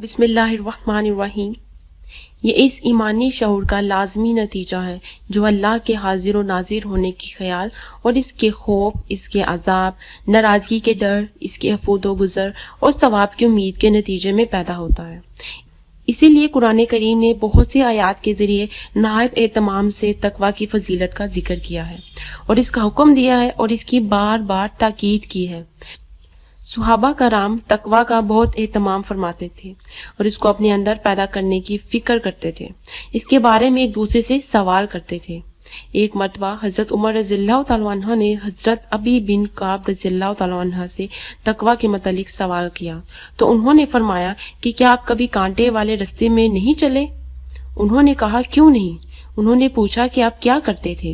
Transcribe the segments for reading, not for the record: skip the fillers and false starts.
بسم اللہ الرحمن الرحیم۔ یہ اس ایمانی شعور کا لازمی نتیجہ ہے جو اللہ کے حاضر و ناظر ہونے کی خیال اور اس کے خوف، اس کے عذاب، ناراضگی کے ڈر، اس کے افوت و گزر اور ثواب کی امید کے نتیجے میں پیدا ہوتا ہے۔ اسی لیے قرآن کریم نے بہت سی آیات کے ذریعے نہایت اہتمام سے تقوی کی فضیلت کا ذکر کیا ہے اور اس کا حکم دیا ہے اور اس کی بار بار تاکید کی ہے۔ صحابہ کرام تقوی کا بہت اہتمام فرماتے تھے اور اس کو اپنے اندر پیدا کرنے کی فکر کرتے تھے، اس کے بارے میں ایک دوسرے سے سوال کرتے تھے۔ ایک مرتبہ حضرت عمر رضی اللہ تعالیٰ عنہ نے حضرت ابی بن کعب رضی اللہ تعالیٰ عنہ سے تقوی کے متعلق سوال کیا تو انہوں نے فرمایا کہ کیا آپ کبھی کانٹے والے رستے میں نہیں چلے؟ انہوں نے کہا کیوں نہیں؟ انہوں نے پوچھا کہ آپ کیا کرتے تھے؟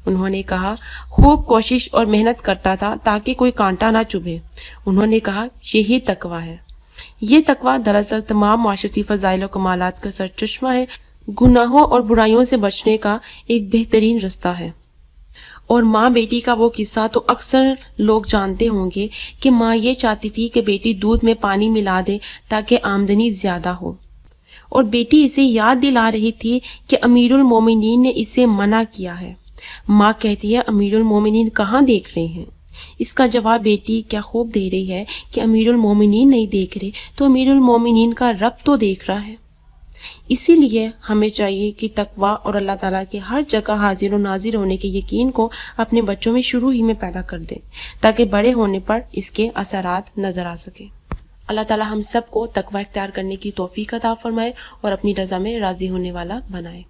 انہوں نے کہا خوب کوشش اور محنت کرتا تھا تاکہ کوئی کانٹا نہ چبھے۔ انہوں نے کہا یہی تقوی ہے۔ یہ تقوی دراصل تمام معاشرتی فضائل و کمالات کا سرچشمہ ہے، گناہوں اور برائیوں سے بچنے کا ایک بہترین رستہ ہے۔ اور ماں بیٹی کا وہ قصہ تو اکثر لوگ جانتے ہوں گے کہ ماں یہ چاہتی تھی کہ بیٹی دودھ میں پانی ملا دے تاکہ آمدنی زیادہ ہو، اور بیٹی اسے یاد دلا رہی تھی کہ امیر المومنین نے اسے منع کیا ہے۔ ماں کہتی ہے امیر المومنین کہاں دیکھ رہے ہیں؟ اس کا جواب بیٹی کیا خوب دے رہی ہے کہ امیر المومنین نہیں دیکھ رہے تو امیر المومنین کا رب تو دیکھ رہا ہے۔ اسی لیے ہمیں چاہیے کہ تقوی اور اللہ تعالیٰ کے ہر جگہ حاضر و ناظر ہونے کے یقین کو اپنے بچوں میں شروع ہی میں پیدا کر دیں تاکہ بڑے ہونے پر اس کے اثرات نظر آ سکیں۔ اللہ تعالیٰ ہم سب کو تقوی اختیار کرنے کی توفیق عطا فرمائے اور اپنی رضا میں راضی ہونے والا بنائے۔